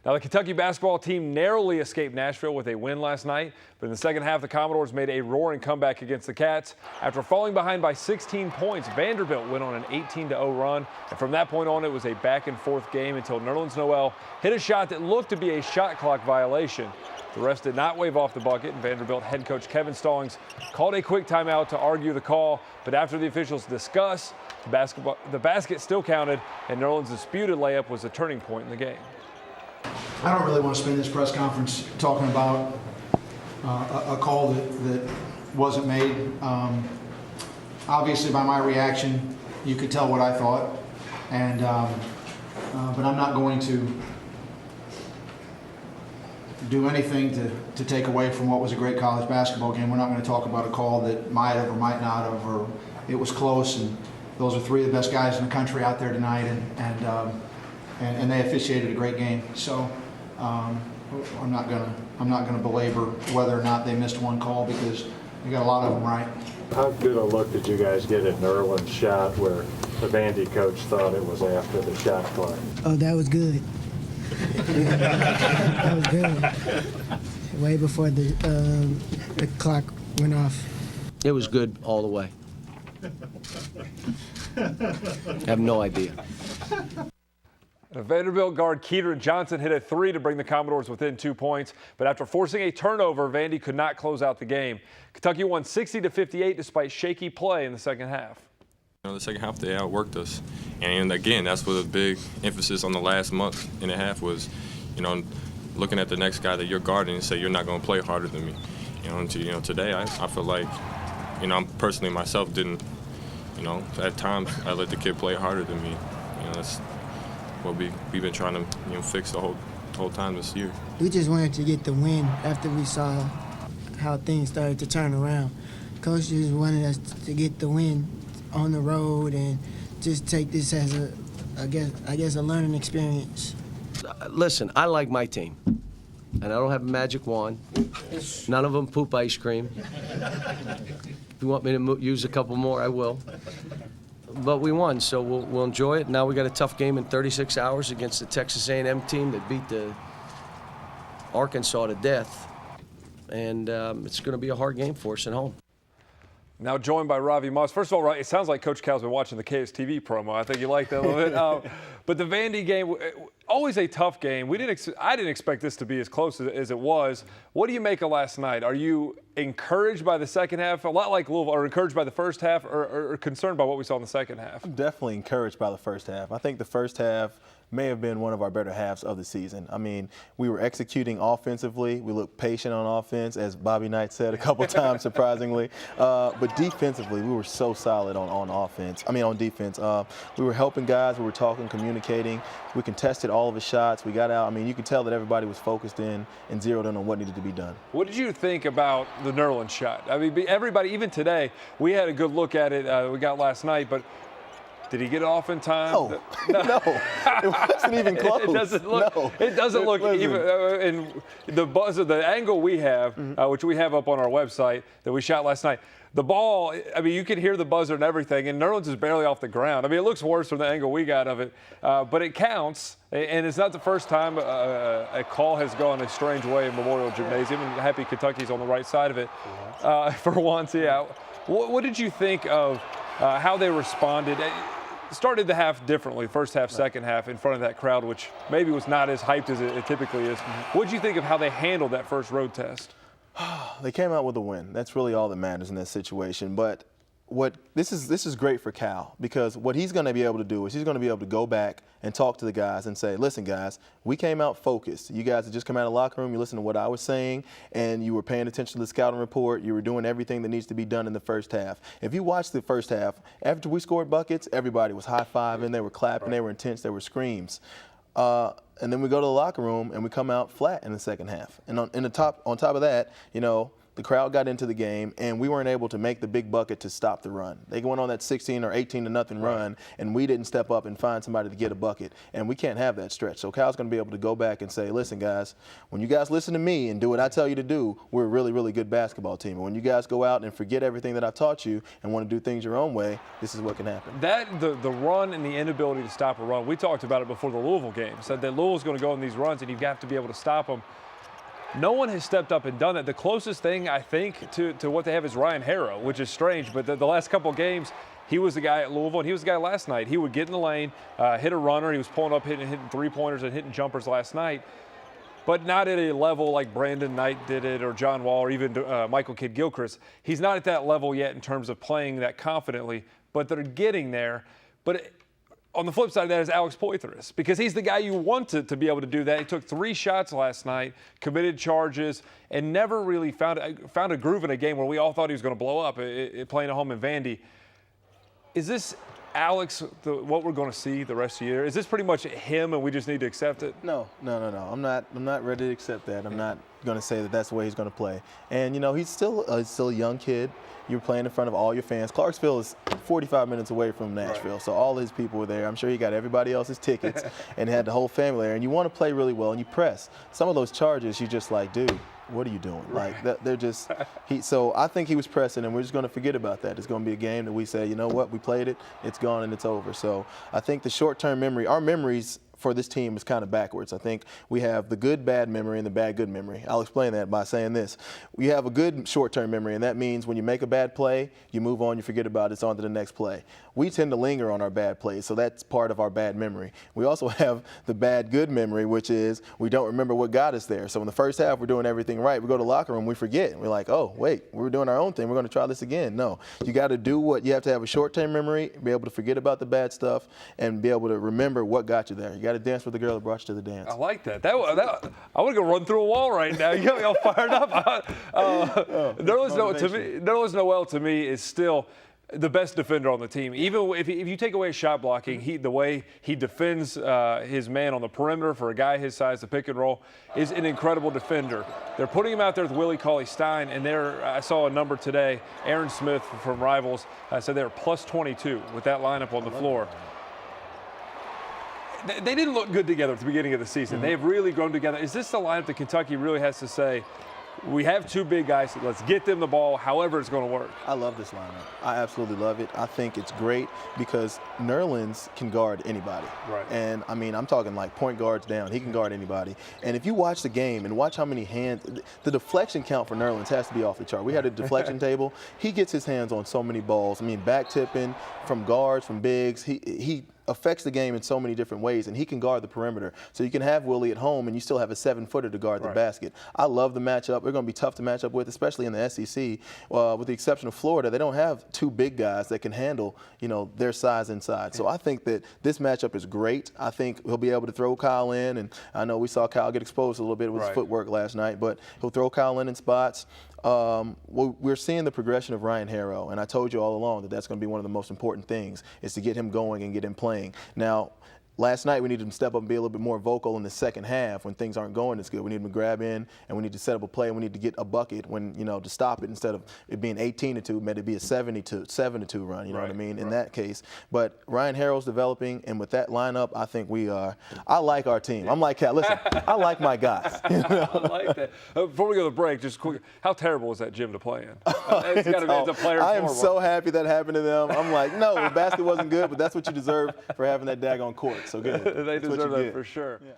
Now, the Kentucky basketball team narrowly escaped Nashville with a win last night, but in the second half, the Commodores made a roaring comeback against the Cats. After falling behind by 16 points, Vanderbilt went on an 18-0 run, and from that point on, it was a back-and-forth game until Nerlens Noel hit a shot that looked to be a shot clock violation. The refs did not wave off the bucket, and Vanderbilt head coach Kevin Stallings called a quick timeout to argue the call, but after the officials discussed, the basket still counted, and Nerlens' disputed layup was the turning point in the game. I don't really want to spend this press conference talking about a call that wasn't made. Obviously, by my reaction, you could tell what I thought, and but I'm not going to do anything to take away from what was a great college basketball game. We're not going to talk about a call that might have or might not have, or it was close, and those are three of the best guys in the country out there tonight, and they officiated a great game. So I'm not gonna belabor whether or not they missed one call, because they got a lot of them right. How good a look did you guys get at Nerlens' shot where the Vandy coach thought it was after the shot clock? Oh, that was good. That was good. Way before the clock went off. It was good all the way. I have no idea. Vanderbilt guard Keaton Johnson hit a three to bring the Commodores within 2 points, but after forcing a turnover, Vandy could not close out the game. Kentucky won 60-58 despite shaky play in the second half. The second half, they outworked us. And again, that's what a big emphasis on the last month and a half was, looking at the next guy that you're guarding and say, you're not going to play harder than me. Today I feel like, I'm personally myself didn't, at times I let the kid play harder than me. That's what we've been trying to, fix the whole time this year. We just wanted to get the win after we saw how things started to turn around. Coach just wanted us to get the win on the road and just take this as a learning experience. Listen, I like my team, and I don't have a magic wand. None of them poop ice cream. If you want me to use a couple more, I will. But we won, so we'll enjoy it. Now we got a tough game in 36 hours against the Texas A&M team that beat the Arkansas to death, and it's going to be a hard game for us at home. Now joined by Ravi Moss. First of all, it sounds like Coach Cal's been watching the KSTV promo. I think you liked that a little bit. But the Vandy game, always a tough game. I didn't expect this to be as close as it was. What do you make of last night? Are you encouraged by the second half, a lot like Louisville, or encouraged by the first half, or concerned by what we saw in the second half? I'm definitely encouraged by the first half. I think the first half may have been one of our better halves of the season. I mean, we were executing offensively. We looked patient on offense, as Bobby Knight said a couple times, surprisingly. But defensively, we were so solid on defense. We were helping guys. We were talking, communicating. We contested all of the shots. We got out. I mean, you could tell that everybody was focused in and zeroed in on what needed to be done. What did you think about the Nerlens shot? I mean, everybody, even today, we had a good look at it. We got last night, but did he get it off in time? No, it wasn't even close. It doesn't look even in the buzzer, the angle we have, which we have up on our website that we shot last night. The ball, I mean, you can hear the buzzer and everything, and Nerlens is barely off the ground. I mean, it looks worse from the angle we got of it, but it counts, and it's not the first time a call has gone a strange way in Memorial Gymnasium, and happy Kentucky's on the right side of it for once. Yeah. What did you think of how they responded? Started the half differently, first half, second half, in front of that crowd, which maybe was not as hyped as it typically is. What did you think of how they handled that first road test? They came out with a win. That's really all that matters in that situation. But this is great for Cal, because what he's going to be able to do is he's going to be able to go back and talk to the guys and say, listen, guys, we came out focused. You guys had just come out of the locker room. You listened to what I was saying, and you were paying attention to the scouting report. You were doing everything that needs to be done in the first half. If you watch the first half, after we scored buckets, everybody was high-fiving. They were clapping. They were intense. There were screams. And then we go to the locker room and we come out flat in the second half. And on top of that, the crowd got into the game, and we weren't able to make the big bucket to stop the run. They went on that 16 or 18-0 run, and we didn't step up and find somebody to get a bucket, and we can't have that stretch. So Cal's going to be able to go back and say, listen, guys, when you guys listen to me and do what I tell you to do, we're a really, really good basketball team. And when you guys go out and forget everything that I've taught you and want to do things your own way, this is what can happen. The run and the inability to stop a run, we talked about it before the Louisville game, said that Louisville's going to go on these runs, and you have to be able to stop them. No one has stepped up and done that. The closest thing, I think, to what they have is Ryan Harrow, which is strange. But the last couple of games, he was the guy at Louisville, and he was the guy last night. He would get in the lane, hit a runner. He was pulling up, hitting three-pointers and hitting jumpers last night. But not at a level like Brandon Knight did it, or John Wall, or even Michael Kidd-Gilchrist. He's not at that level yet in terms of playing that confidently, but they're getting there. But on the flip side of that is Alex Poitras, because he's the guy you want to be able to do that. He took 3 shots last night, committed charges, and never really found a groove in a game where we all thought he was going to blow up playing at home in Vandy. Is this Alex what we're going to see the rest of the year? Is this pretty much him and we just need to accept it? No. I'm not ready to accept that. I'm not going to say that that's the way he's going to play. And, he's still a young kid. You're playing in front of all your fans. Clarksville is 45 minutes away from Nashville, so all his people were there. I'm sure he got everybody else's tickets and had the whole family there. And you want to play really well, and you press. Some of those charges, you're just like, dude, what are you doing? Like, they're just so I think he was pressing, and we're just going to forget about that. It's going to be a game that we say, you know what, we played it, it's gone, and it's over. So I think the short-term memory, our memories for this team is kind of backwards. I think we have the good bad memory and the bad good memory. I'll explain that by saying this. We have a good short-term memory, and that means when you make a bad play, you move on, you forget about it, it's on to the next play. We tend to linger on our bad plays, so that's part of our bad memory. We also have the bad good memory, which is we don't remember what got us there. So in the first half, we're doing everything right. We go to the locker room, we forget. We're like, oh, wait, we're doing our own thing. We're going to try this again. No, you got to do what you have to have a short-term memory, be able to forget about the bad stuff, and be able to remember what got you there. You got to dance with the girl that brought you to the dance. I like that. I want to go run through a wall right now. You got me all fired up. Nerlens Noel to me is still the best defender on the team. Even if you take away shot blocking, the way he defends his man on the perimeter for a guy his size, the pick and roll, is an incredible defender. They're putting him out there with Willie Cauley-Stein, and I saw a number today. Aaron Smith from Rivals said they were plus 22 with that lineup on the floor. They didn't look good together at the beginning of the season. They've really grown together. Is this the lineup that Kentucky really has to say, we have 2 big guys, let's get them the ball, however it's going to work? I love this lineup. I absolutely love it. I think it's great because Nerlens can guard anybody. Right. And, I'm talking like point guards down. He can guard anybody. And if you watch the game and watch how many hands, the deflection count for Nerlens has to be off the chart. We had a deflection table. He gets his hands on so many balls. Back tipping from guards, from bigs. He affects the game in so many different ways, and he can guard the perimeter. So you can have Willie at home, and you still have a 7-footer to guard the basket. I love the matchup. They're going to be tough to match up with, especially in the SEC. With the exception of Florida, they don't have 2 big guys that can handle, their size inside. So I think that this matchup is great. I think he'll be able to throw Kyle in, and I know we saw Kyle get exposed a little bit with his footwork last night, but he'll throw Kyle in spots. We're seeing the progression of Ryan Harrow, and I told you all along that that's going to be one of the most important things, is to get him going and get him playing. Now, last night we needed him to step up and be a little bit more vocal in the second half when things aren't going as good. We need him to grab in, and we need to set up a play, and we need to get a bucket when, to stop it. Instead of it being 18-2, maybe it be a 7-2 run, you know what I mean, in that case. But Ryan Harrow's developing, and with that lineup, I think I like our team. I'm like, listen, I like my guys. I like that. Before we go to the break, just quick, how terrible was that gym to play in? It's a player. I am so happy that happened to them. I'm like, no, the basket wasn't good, but that's what you deserve for having that daggone court. So good. They deserve that for sure. Yeah.